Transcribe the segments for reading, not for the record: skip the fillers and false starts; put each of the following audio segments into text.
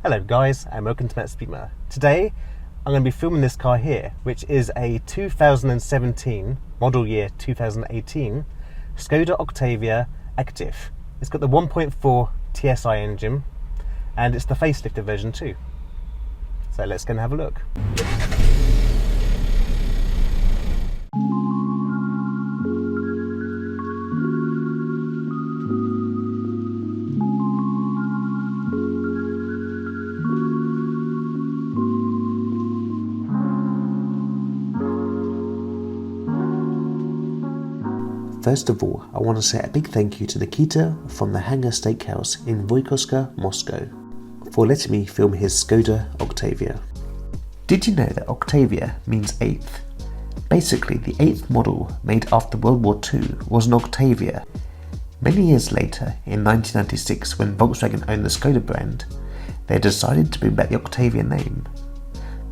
Hello guys, and welcome to Matt's Speedmer. Today I'm going to be filming this car here, which is a 2017, model year 2018, Skoda Octavia Active. It's got the 1.4 TSi engine, and it's the facelifted version too. So let's go and have a look. First of all, I want to say a big thank you to Nikita from the Hanger Steakhouse in Voykoska, Moscow, for letting me film his Skoda Octavia. Did you know that Octavia means 8th? Basically, the 8th model made after World War II was an Octavia. Many years later, in 1996, when Volkswagen owned the Skoda brand, they decided to bring back the Octavia name.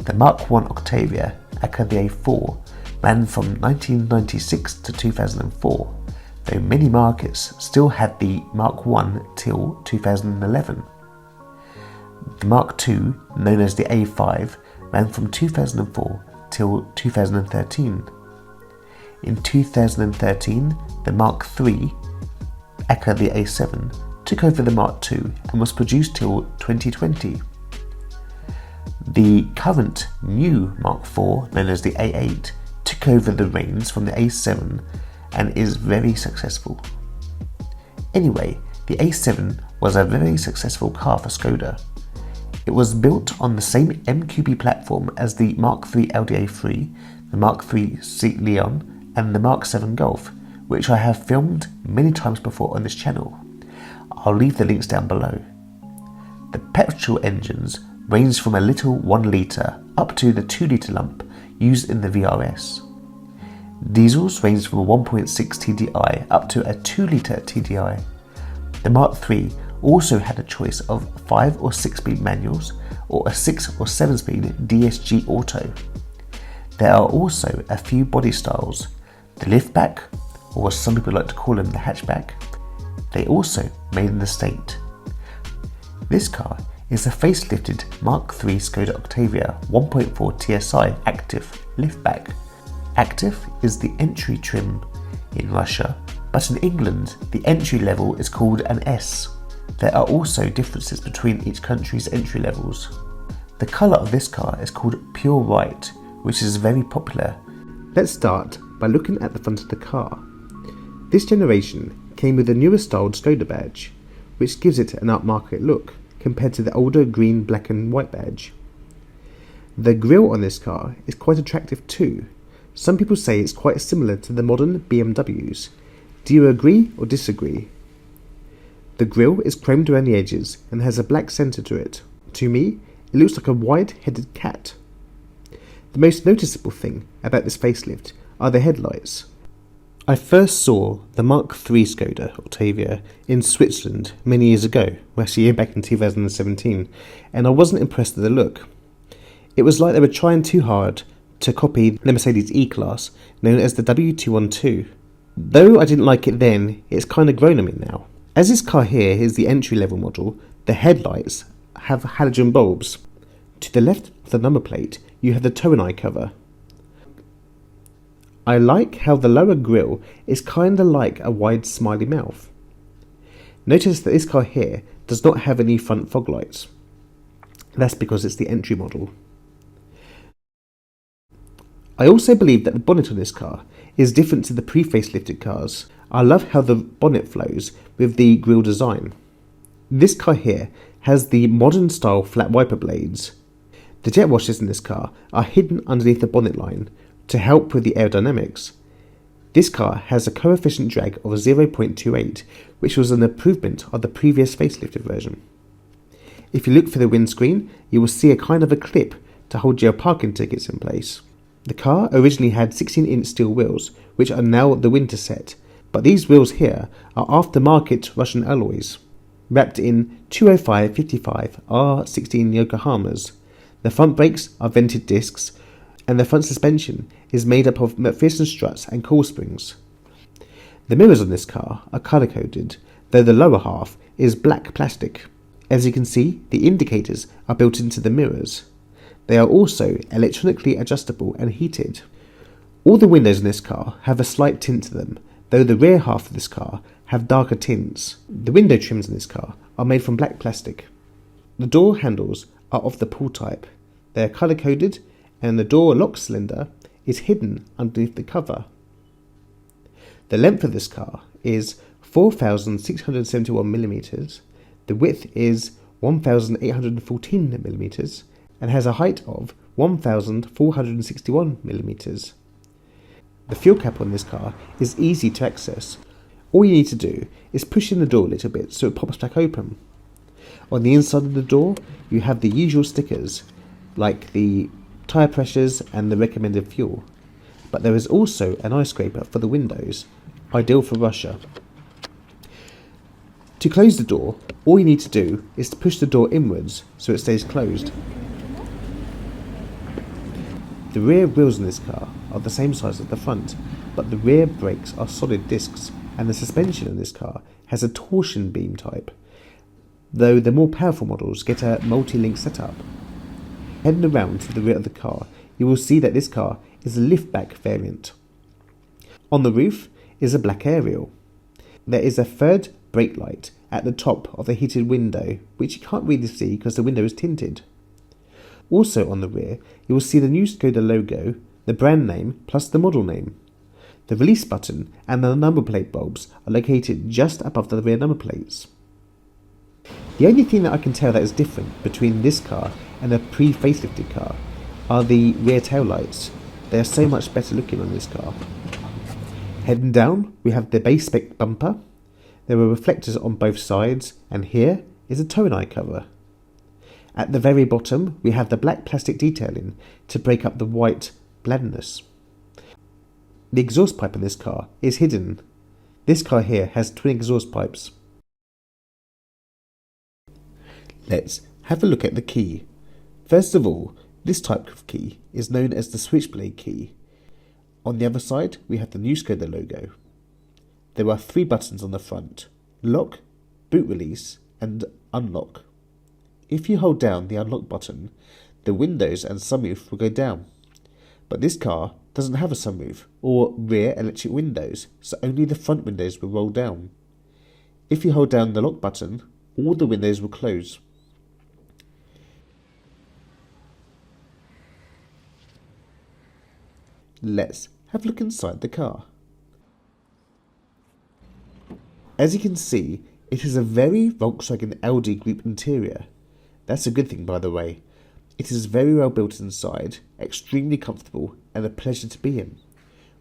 The Mark I Octavia, aka the A4, ran from 1996 to 2004, though many markets still had the Mark I till 2011. The Mark II, known as the A5, ran from 2004 till 2013. In 2013, the Mark III, aka the A7, took over the Mark II and was produced till 2020. The current new Mark IV, known as the A8, took over the reins from the A7 and is very successful. Anyway, the A7 was a very successful car for Skoda. It was built on the same MQB platform as the Mark III LDA3, the Mark III Seat Leon and the Mark VII Golf, which I have filmed many times before on this channel. I'll leave the links down below. The petrol engines range from a little 1 litre up to the 2 litre lump used in the VRS. Diesels range from a 1.6 TDI up to a 2 litre TDI. The Mark III also had a choice of 5 or 6 speed manuals or a 6 or 7 speed DSG Auto. There are also a few body styles, the liftback, or as some people like to call them, the hatchback. They also made in the state. This car is a facelifted Mark III Skoda Octavia 1.4 TSi Active liftback. Active is the entry trim in Russia, but in England the entry level is called an S. There are also differences between each country's entry levels. The colour of this car is called Pure White, which is very popular. Let's start by looking at the front of the car. This generation came with a newer styled Skoda badge, which gives it an upmarket look compared to the older green, black and white badge. The grille on this car is quite attractive too. Some people say it's quite similar to the modern BMWs. Do you agree or disagree? The grille is chromed around the edges and has a black centre to it. To me, it looks like a wide-headed cat. The most noticeable thing about this facelift are the headlights. I first saw the Mark III Skoda Octavia in Switzerland many years ago, actually back in 2017, and I wasn't impressed with the look. It was like they were trying too hard to copy the Mercedes E-Class, known as the W212. Though I didn't like it then, it's kind of grown on me now. As this car here is the entry-level model, the headlights have halogen bulbs. To the left of the number plate, you have the tow and eye cover. I like how the lower grille is kinda like a wide smiley mouth. Notice that this car here does not have any front fog lights. That's because it's the entry model. I also believe that the bonnet on this car is different to the pre-facelifted cars. I love how the bonnet flows with the grille design. This car here has the modern style flat wiper blades. The jet washers in this car are hidden underneath the bonnet line to help with the aerodynamics. This car has a coefficient drag of 0.28, which was an improvement of the previous facelifted version. If you look for the windscreen, you will see a kind of a clip to hold your parking tickets in place. The car originally had 16-inch steel wheels, which are now the winter set, but these wheels here are aftermarket Russian alloys, wrapped in 205/55 R16 Yokohamas. The front brakes are vented discs, and the front suspension is made up of McPherson struts and coil springs. The mirrors on this car are colour coded, though the lower half is black plastic. As you can see, the indicators are built into the mirrors. They are also electronically adjustable and heated. All the windows in this car have a slight tint to them, though the rear half of this car have darker tints. The window trims in this car are made from black plastic. The door handles are of the pull type. They are colour coded, and the door lock cylinder is hidden underneath the cover. The length of this car is 4,671mm, the width is 1,814mm, and has a height of 1,461mm. The fuel cap on this car is easy to access. All you need to do is push in the door a little bit so it pops back open. On the inside of the door, you have the usual stickers, like the tyre pressures and the recommended fuel. But there is also an eye scraper for the windows, ideal for Russia. To close the door, all you need to do is to push the door inwards so it stays closed. The rear wheels in this car are the same size as the front, but the rear brakes are solid discs, and the suspension in this car has a torsion beam type, though the more powerful models get a multi-link setup. Heading around to the rear of the car, you will see that this car is a liftback variant. On the roof is a black aerial. There is a third brake light at the top of the heated window, which you can't really see because the window is tinted. Also on the rear, you will see the new Skoda logo, the brand name plus the model name. The release button and the number plate bulbs are located just above the rear number plates. The only thing that I can tell that is different between this car and a pre-facelifted car are the rear tail lights. They are so much better looking on this car. Heading down, we have the base spec bumper. There are reflectors on both sides, and here is a tow eye cover. At the very bottom, we have the black plastic detailing to break up the white blandness. The exhaust pipe in this car is hidden. This car here has twin exhaust pipes. Let's have a look at the key. First of all, this type of key is known as the switchblade key. On the other side, we have the new Skoda logo. There are 3 buttons on the front: lock, boot release, and unlock. If you hold down the unlock button, the windows and sunroof will go down. But this car doesn't have a sunroof or rear electric windows, so only the front windows will roll down. If you hold down the lock button, all the windows will close. Let's have a look inside the car. As you can see, it is a very Volkswagen Audi Group interior. That's a good thing, by the way. It is very well built inside, extremely comfortable, and a pleasure to be in,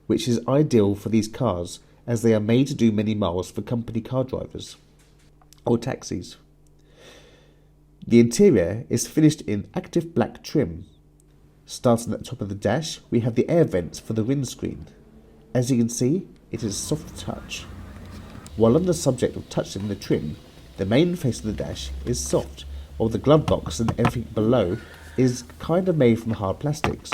which is ideal for these cars as they are made to do many miles for company car drivers or taxis. The interior is finished in active black trim. Starting at the top of the dash, we have the air vents for the windscreen. As you can see, it is soft touch. While on the subject of touching the trim, the main face of the dash is soft, while the glove box and everything below is kind of made from hard plastics.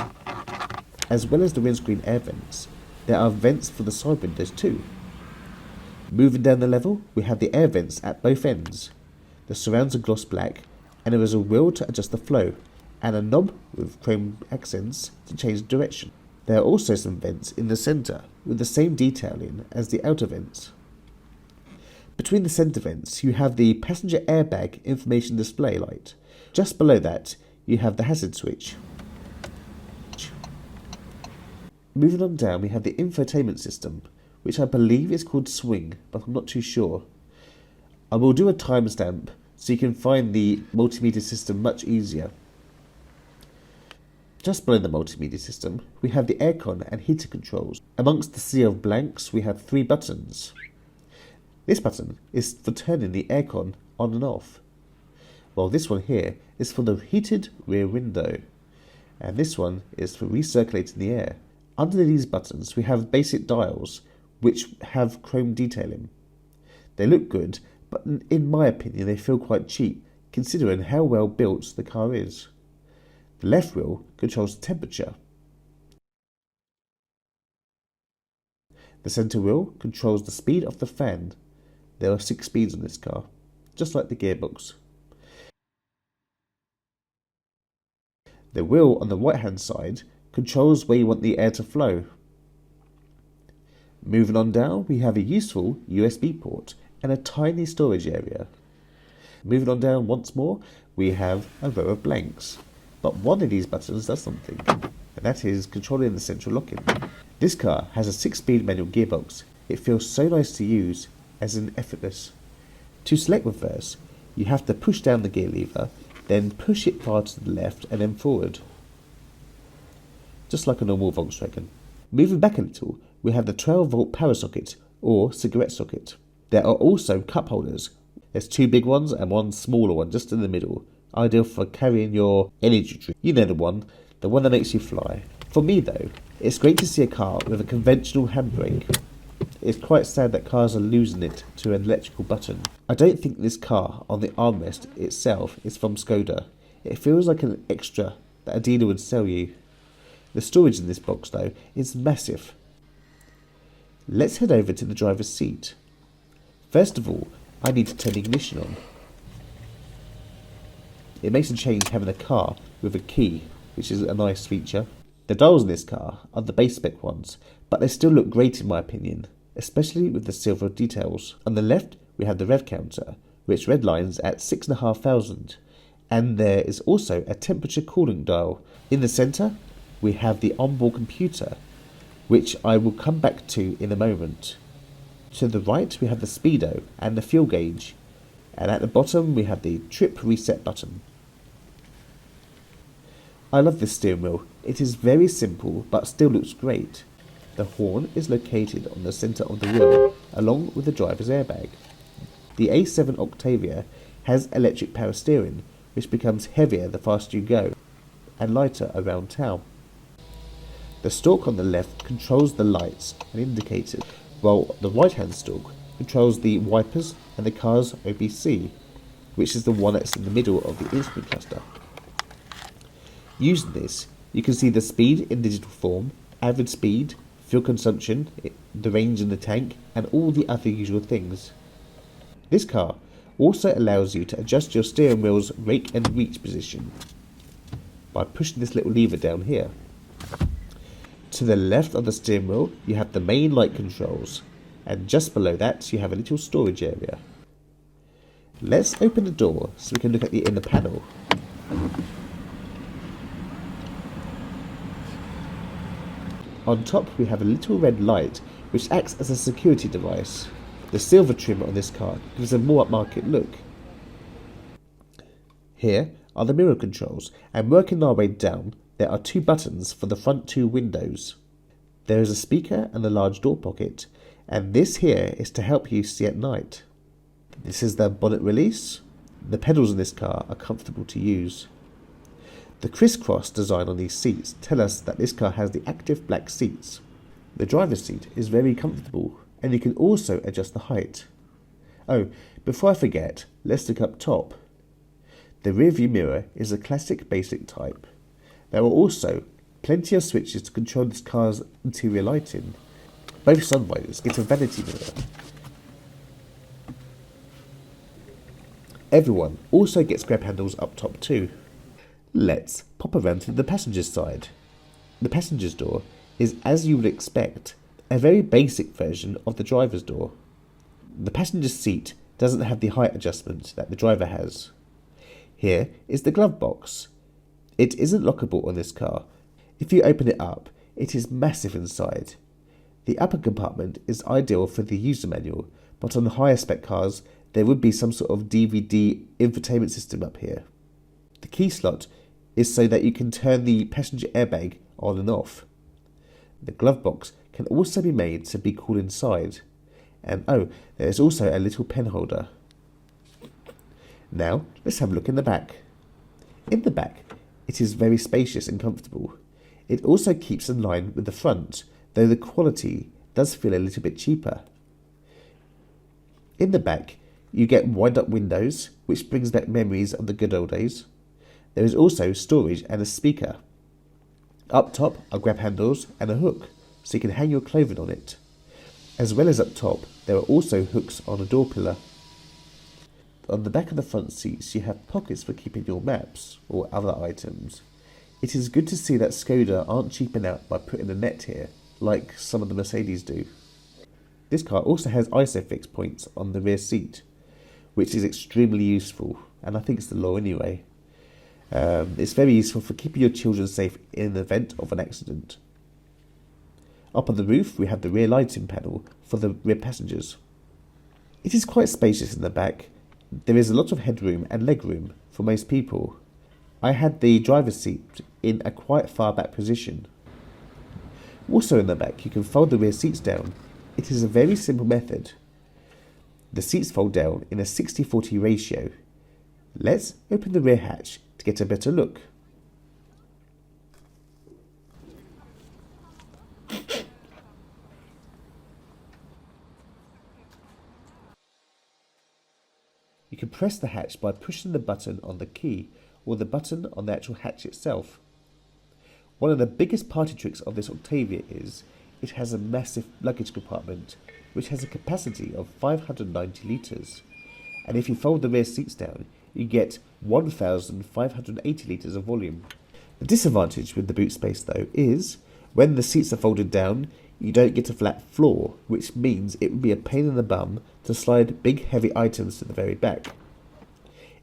As well as the windscreen air vents, there are vents for the side windows too. Moving down the level, we have the air vents at both ends. The surrounds are gloss black, and there is a wheel to adjust the flow, and a knob with chrome accents to change direction. There are also some vents in the centre with the same detailing as the outer vents. Between the centre vents, you have the passenger airbag information display light. Just below that, you have the hazard switch. Moving on down, we have the infotainment system, which I believe is called Swing, but I'm not too sure. I will do a timestamp so you can find the multimedia system much easier. Just below the multimedia system, we have the aircon and heater controls. Amongst the sea of blanks, we have 3 buttons. This button is for turning the aircon on and off, while this one here is for the heated rear window, and this one is for recirculating the air. Under these buttons we have basic dials which have chrome detailing. They look good, but in my opinion they feel quite cheap considering how well built the car is. The left wheel controls the temperature. The centre wheel controls the speed of the fan. There are 6 speeds on this car, just like the gearbox. The wheel on the right hand side controls where you want the air to flow. Moving on down, we have a useful USB port and a tiny storage area. Moving on down once more, we have a row of blanks. But one of these buttons does something, and that is controlling the central locking. This car has a 6-speed manual gearbox. It feels so nice to use, as in effortless. To select reverse, you have to push down the gear lever, then push it far to the left and then forward. Just like a normal Volkswagen. Moving back a little, we have the 12-volt power socket, or cigarette socket. There are also cup holders. There's 2 big ones and 1 smaller one just in the middle, ideal for carrying your energy drink. You know the one that makes you fly. For me though, it's great to see a car with a conventional handbrake. It's quite sad that cars are losing it to an electrical button. I don't think this car on the armrest itself is from Skoda. It feels like an extra that a dealer would sell you. The storage in this box though is massive. Let's head over to the driver's seat. First of all, I need to turn the ignition on. It makes a change having a car with a key, which is a nice feature. The dials in this car are the base spec ones, but they still look great in my opinion, especially with the silver details. On the left, we have the rev counter, which redlines at 6,500, and there is also a temperature cooling dial. In the centre, we have the onboard computer, which I will come back to in a moment. To the right, we have the speedo and the fuel gauge, and at the bottom we have the trip reset button. I love this steering wheel. It is very simple but still looks great. The horn is located on the centre of the wheel, along with the driver's airbag. The A7 Octavia has electric power steering, which becomes heavier the faster you go, and lighter around town. The stalk on the left controls the lights and indicators, while the right hand stalk controls the wipers and the car's OBC, which is the one that's in the middle of the instrument cluster. Using this, you can see the speed in digital form, average speed, fuel consumption, the range in the tank, and all the other usual things. This car also allows you to adjust your steering wheel's rake and reach position by pushing this little lever down here. To the left of the steering wheel, you have the main light controls, and just below that you have a little storage area. Let's open the door so we can look at the inner panel. On top we have a little red light which acts as a security device. The silver trim on this car gives a more upmarket look. Here are the mirror controls, and working our way down there are 2 buttons for the front 2 windows. There is a speaker and a large door pocket, and this here is to help you see at night. This is the bonnet release. The pedals in this car are comfortable to use. The crisscross design on these seats tell us that this car has the active black seats. The driver's seat is very comfortable, and you can also adjust the height. Oh, before I forget, let's look up top. The rear view mirror is a classic basic type. There are also plenty of switches to control this car's interior lighting. Both sunvisors get a vanity mirror. Everyone also gets grab handles up top too. Let's pop around to the passenger's side. The passenger's door is, as you would expect, a very basic version of the driver's door. The passenger's seat doesn't have the height adjustment that the driver has. Here is the glove box. It isn't lockable on this car. If you open it up, it is massive inside. The upper compartment is ideal for the user manual, but on higher spec cars there would be some sort of DVD infotainment system up here. The key slot is so that you can turn the passenger airbag on and off. The glove box can also be made to be cool inside. And oh, there is also a little pen holder. Now let's have a look in the back. In the back, it is very spacious and comfortable. It also keeps in line with the front, though the quality does feel a little bit cheaper. In the back, you get wind-up windows, which brings back memories of the good old days. There is also storage and a speaker. Up top are grab handles and a hook, so you can hang your clothing on it. As well as up top, there are also hooks on a door pillar. On the back of the front seats, you have pockets for keeping your maps or other items. It is good to see that Skoda aren't cheaping out by putting a net here, like some of the Mercedes do. This car also has ISOFIX points on the rear seat, which is extremely useful, and I think it's the law anyway. It's very useful for keeping your children safe in the event of an accident. Up on the roof, we have the rear lighting panel for the rear passengers. It is quite spacious in the back. There is a lot of headroom and legroom for most people. I had the driver's seat in a quite far back position. Also in the back, you can fold the rear seats down. It is a very simple method. The seats fold down in a 60-40 ratio. Let's open the rear hatch to get a better look. You can press the hatch by pushing the button on the key or the button on the actual hatch itself. One of the biggest party tricks of this Octavia is it has a massive luggage compartment which has a capacity of 590 litres, and if you fold the rear seats down you get 1,580 litres of volume. The disadvantage with the boot space though is when the seats are folded down you don't get a flat floor, which means it would be a pain in the bum to slide big heavy items to the very back.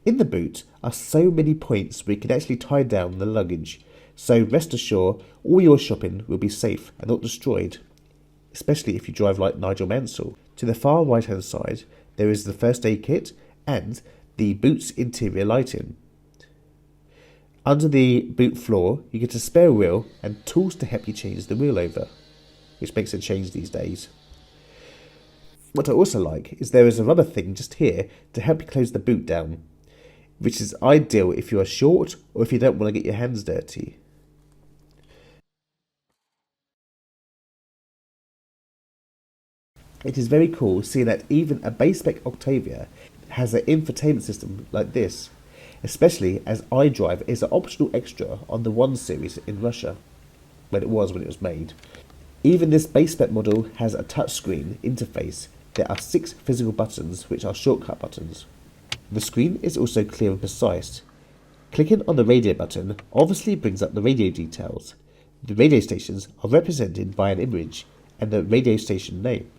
In the boot are so many points where you can actually tie down the luggage, so rest assured all your shopping will be safe and not destroyed, especially if you drive like Nigel Mansell. To the far right hand side there is the first aid kit and the boot's interior lighting. Under the boot floor you get a spare wheel and tools to help you change the wheel over, which makes a change these days. What I also like is there is a rubber thing just here to help you close the boot down, which is ideal if you are short or if you don't want to get your hands dirty. It is very cool seeing that even a base spec Octavia has an infotainment system like this, especially as iDrive is an optional extra on the 1 Series in Russia, when it was made. Even this base spec model has a touchscreen interface. There are 6 physical buttons which are shortcut buttons. The screen is also clear and precise. Clicking on the radio button obviously brings up the radio details. The radio stations are represented by an image and the radio station name.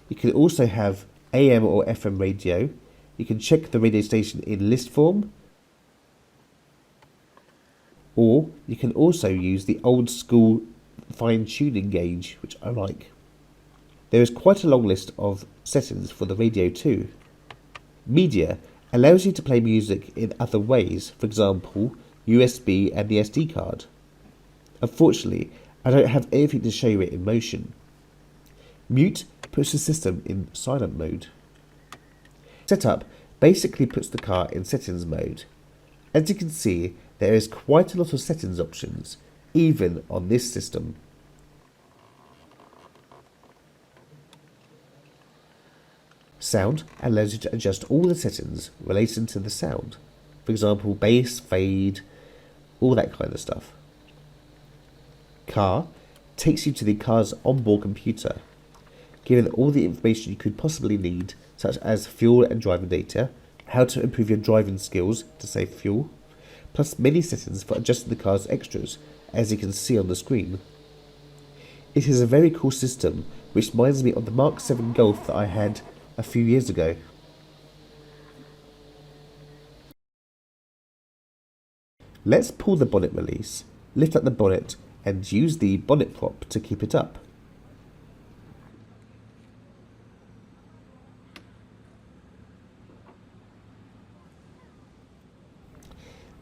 You can also have AM or FM radio. You can check the radio station in list form, or you can also use the old school fine-tuning gauge, which I like. There is quite a long list of settings for the radio too. Media allows you to play music in other ways, for example USB and the SD card. Unfortunately, I don't have anything to show you it in motion. Mute puts the system in silent mode. Setup basically puts the car in settings mode. As you can see, there is quite a lot of settings options, even on this system. Sound allows you to adjust all the settings relating to the sound. For example, bass, fade, all that kind of stuff. Car takes you to the car's onboard computer, giving all the information you could possibly need, such as fuel and driving data, how to improve your driving skills to save fuel, plus many settings for adjusting the car's extras, as you can see on the screen. It is a very cool system, which reminds me of the Mark 7 Golf that I had a few years ago. Let's pull the bonnet release, lift up the bonnet and use the bonnet prop to keep it up.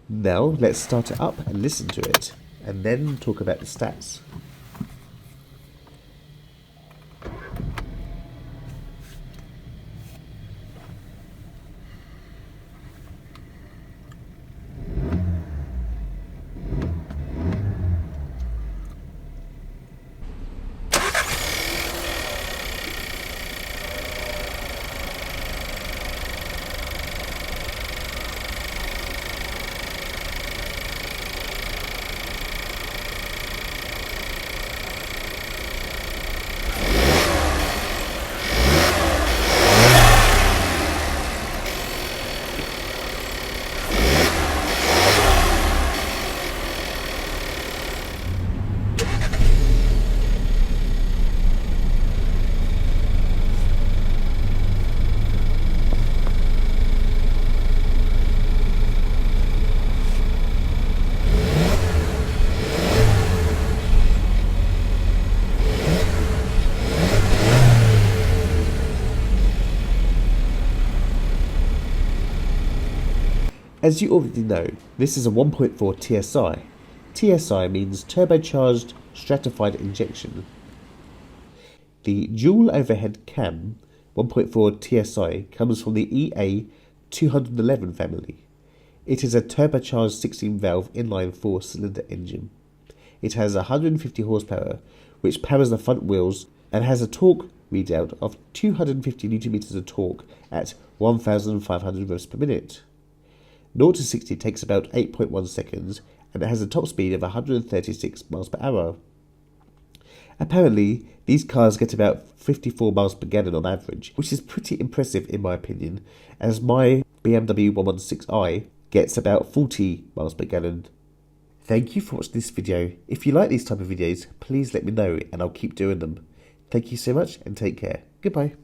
Now let's start it up and listen to it, and then talk about the stats. As you already know, this is a 1.4 TSi. TSi means turbocharged stratified injection. The dual overhead cam 1.4 TSi comes from the EA211 family. It is a turbocharged 16-valve inline 4-cylinder engine. It has 150 horsepower, which powers the front wheels and has a torque readout of 250 Nm of torque at 1,500 revs per minute. 0 to 60 takes about 8.1 seconds, and it has a top speed of 136 miles per hour. Apparently, these cars get about 54 miles per gallon on average, which is pretty impressive in my opinion, as my BMW 116i gets about 40 miles per gallon. Thank you for watching this video. If you like these type of videos, please let me know and I'll keep doing them. Thank you so much and take care. Goodbye.